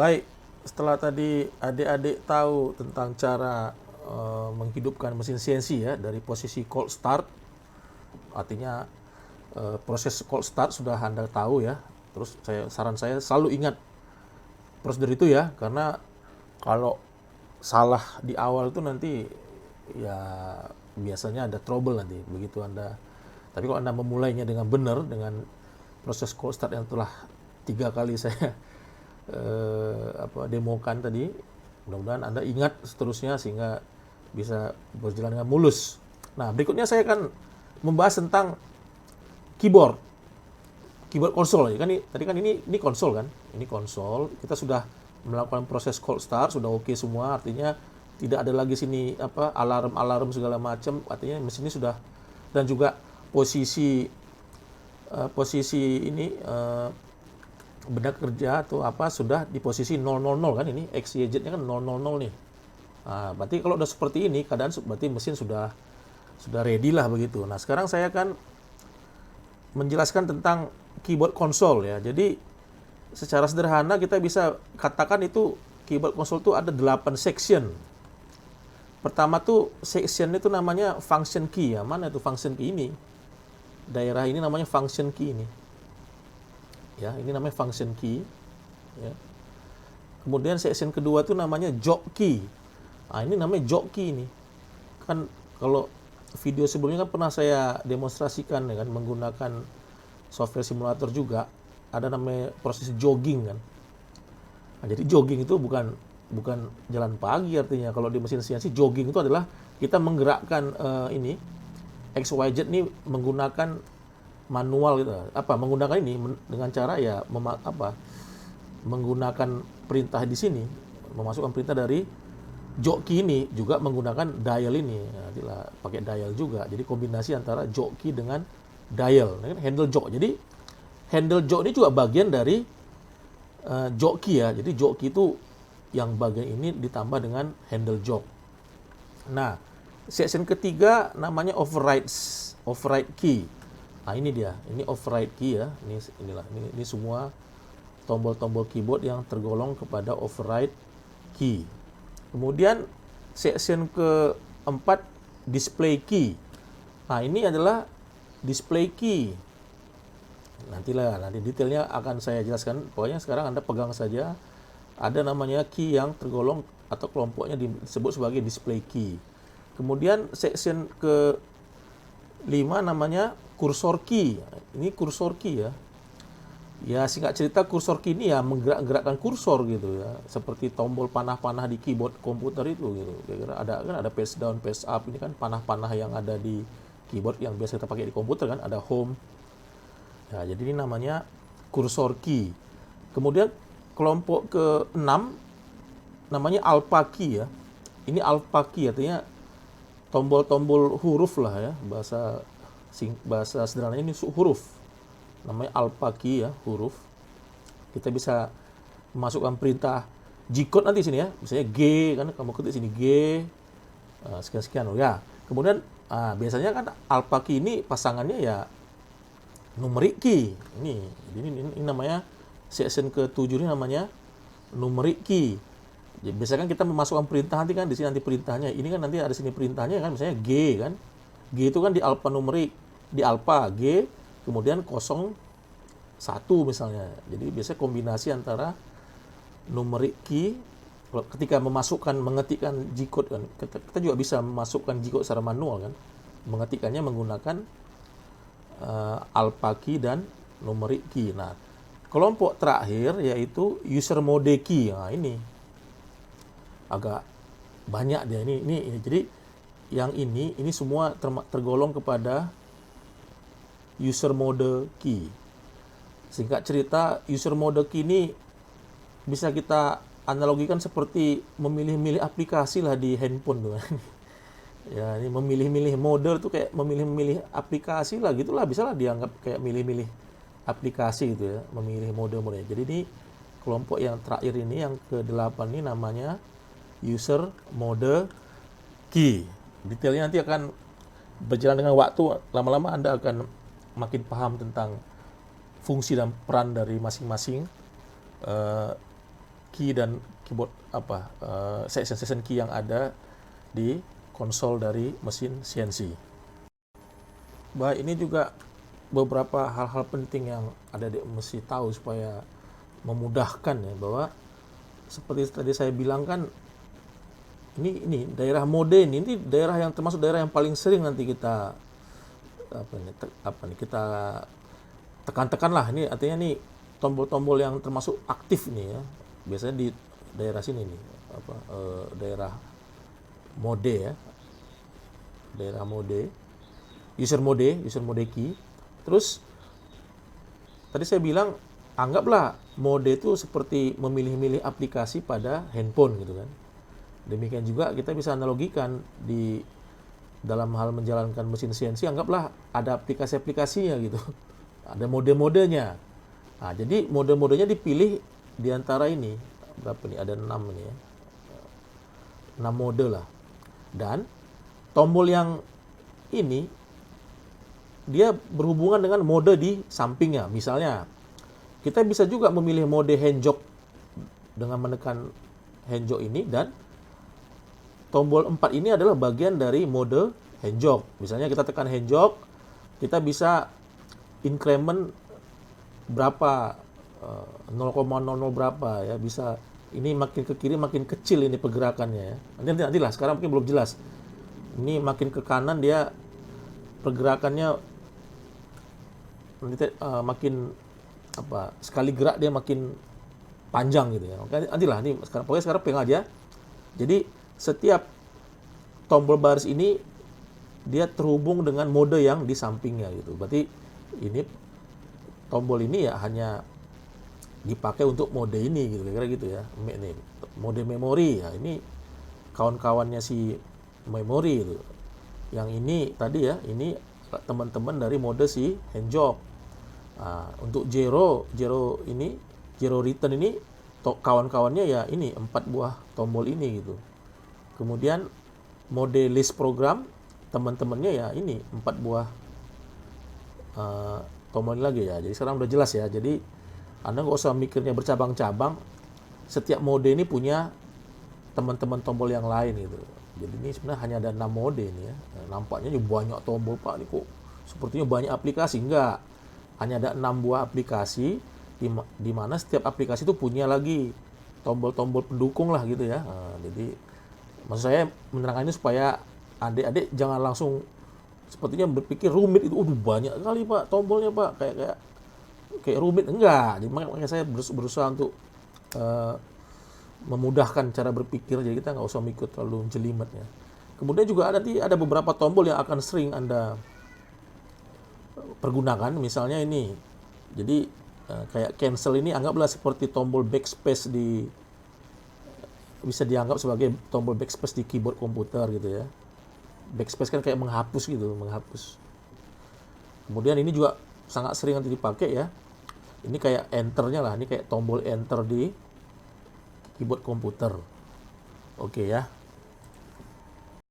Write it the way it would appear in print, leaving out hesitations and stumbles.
Baik, setelah tadi adik-adik tahu tentang cara menghidupkan mesin CNC ya dari posisi cold start, artinya proses cold start sudah Anda tahu ya. Terus saran saya selalu ingat prosedur itu ya, karena kalau salah di awal itu nanti ya biasanya ada trouble nanti begitu Anda. Tapi kalau Anda memulainya dengan benar dengan proses cold start yang telah 3 kali saya demokan tadi, mudah-mudahan Anda ingat seterusnya sehingga bisa berjalan dengan mulus. Nah, berikutnya saya akan membahas tentang keyboard konsol. Tadi kan ini konsol kan? Ini konsol. Kita sudah melakukan proses cold start, sudah oke semua, artinya tidak ada lagi sini alarm segala macam, artinya mesin ini sudah, dan juga posisi ini benda kerja atau sudah di posisi 000 kan, ini XYZ-nya kan 000 nih. Nah, berarti kalau udah seperti ini keadaan, berarti mesin sudah ready lah begitu. Nah, sekarang saya akan menjelaskan tentang keyboard konsol ya. Jadi secara sederhana kita bisa katakan itu keyboard konsol itu ada 8 section. Pertama tuh section itu namanya function key ya. Mana itu function key ini? Daerah ini namanya function key ini. Ya, ini namanya function key ya. Kemudian section kedua itu namanya jog key. Nah, ini namanya jog key ini. Kan kalau video sebelumnya kan pernah saya demonstrasikan dengan menggunakan software simulator juga, ada namanya proses jogging kan. Nah, jadi jogging itu bukan jalan pagi artinya. Kalau di mesin CNC jogging itu adalah kita menggerakkan ini XYZ ini menggunakan manual gitu. Menggunakan ini dengan cara ya menggunakan perintah di sini, memasukkan perintah dari joki ini juga menggunakan dial ini. Nah, pakai dial juga. Jadi kombinasi antara joki dengan dial, handle jog. Jadi handle jog ini juga bagian dari joki ya. Jadi joki itu yang bagian ini ditambah dengan handle jog. Nah, section ketiga namanya override key. Nah, ini dia. Ini override key ya. Ini semua tombol-tombol keyboard yang tergolong kepada override key. Kemudian section keempat display key. Nah, ini adalah display key. Nanti detailnya akan saya jelaskan. Pokoknya sekarang Anda pegang saja. Ada namanya key yang tergolong atau kelompoknya disebut sebagai display key. Kemudian section ke-5 namanya kursor key. Ini kursor key ya. Ya, singkat cerita kursor key ini ya menggerak-gerakkan kursor gitu ya. Seperti tombol panah-panah di keyboard komputer itu gitu. Kira-kira ada paste down, paste up, ini kan panah-panah yang ada di keyboard yang biasa kita pakai di komputer kan, ada home. Ya, jadi ini namanya kursor key. Kemudian kelompok ke-6 namanya alpha key ya. Ini alpha key artinya tombol-tombol huruf lah ya, bahasa sederhananya ini huruf. Namanya alpha key ya, huruf. Kita bisa memasukkan perintah G-code nanti sini ya. Misalnya G kan, kamu ketik sini G sekian-sekian ya. Kemudian biasanya kan alpha key ini pasangannya ya numeric key. Ini namanya section ke-7 ini namanya numeric key. Jadi biasanya kan kita memasukkan perintah nanti kan di sini nanti perintahnya. Ini kan nanti ada sini perintahnya kan, misalnya G kan. G itu kan di alpha numeric, di alpha G kemudian 01 misalnya. Jadi biasanya kombinasi antara numeric key ketika mengetikkan G-code kan. Kita juga bisa memasukkan G-code secara manual kan. Mengetikkannya menggunakan alpha key dan numeric key. Nah, kelompok terakhir yaitu user mode key. Nah, ini agak banyak dia ini. Jadi yang ini semua tergolong kepada user mode key. Singkat cerita, user mode key ini bisa kita analogikan seperti memilih-milih aplikasi lah di handphone tuh. Ya, ini memilih-milih mode itu kayak memilih-milih aplikasi lah gitulah, bisa lah dianggap kayak milih-milih aplikasi gitu ya, memilih mode-mode. Jadi ini kelompok yang terakhir ini yang ke-8 ini namanya user mode key. Detailnya nanti akan berjalan dengan waktu, lama-lama Anda akan makin paham tentang fungsi dan peran dari masing-masing key dan keyboard section key yang ada di konsol dari mesin CNC. Baik, ini juga beberapa hal-hal penting yang adik-adik mesti tahu supaya memudahkan ya, bahwa seperti tadi saya bilang kan, ini daerah mode ini daerah yang termasuk daerah yang paling sering nanti kita kita tekan-tekan lah. Ini artinya nih tombol-tombol yang termasuk aktif nih ya, biasanya di daerah sini nih, daerah mode ya, daerah mode, user mode key. Terus tadi saya bilang, anggaplah mode itu seperti memilih-milih aplikasi pada handphone gitu kan. Demikian juga kita bisa analogikan di dalam hal menjalankan mesin CNC, anggaplah ada aplikasi-aplikasinya gitu. Ada mode-modenya. Nah, jadi mode-modenya dipilih di antara ini. Berapa nih? Ada 6 ini ya. 6 mode lah. Dan tombol yang ini dia berhubungan dengan mode di sampingnya. Misalnya, kita bisa juga memilih mode hand jog dengan menekan hand jog ini, dan tombol 4 ini adalah bagian dari mode hand jog. Misalnya kita tekan hand jog, kita bisa increment berapa, 0,00 berapa ya, bisa ini makin ke kiri makin kecil ini pergerakannya ya. Nantilah, sekarang mungkin belum jelas. Ini makin ke kanan dia pergerakannya nanti makin sekali gerak dia makin panjang gitu ya. Nantilah, ini sekarang pegang aja. Jadi setiap tombol baris ini dia terhubung dengan mode yang di sampingnya gitu. Berarti ini tombol ini ya hanya dipakai untuk mode ini gitu, kira-kira gitu ya. Ini mode memori ya, ini kawan-kawannya si memori itu. Yang ini tadi ya, ini teman-teman dari mode si hand jog. Nah, untuk zero return ini kawan-kawannya ya ini 4 buah tombol ini gitu. Kemudian mode list program, teman-temannya ya ini 4 buah tombol ini lagi ya. Jadi sekarang udah jelas ya. Jadi Anda nggak usah mikirnya bercabang-cabang. Setiap mode ini punya teman-teman tombol yang lain gitu. Jadi ini sebenarnya hanya ada 6 mode ini ya. Nampaknya banyak tombol Pak, ini kok sepertinya banyak aplikasi. Enggak. Hanya ada 6 buah aplikasi, di mana setiap aplikasi itu punya lagi tombol-tombol pendukung lah gitu ya. Nah, jadi maksud saya menerangkan ini supaya adik-adik jangan langsung sepertinya berpikir rumit itu. Banyak kali Pak tombolnya Pak, kayak rumit. Enggak. Jadi makanya saya berusaha untuk memudahkan cara berpikir, jadi kita nggak usah mikir terlalu jelimet ya. Kemudian juga ada beberapa tombol yang akan sering Anda pergunakan, misalnya ini. Jadi kayak cancel ini anggaplah seperti tombol backspace bisa dianggap sebagai tombol backspace di keyboard komputer gitu ya. Backspace kan kayak menghapus gitu, menghapus. Kemudian ini juga sangat sering nanti dipakai ya. Ini kayak enternya lah, ini kayak tombol enter di keyboard komputer. Oke ya.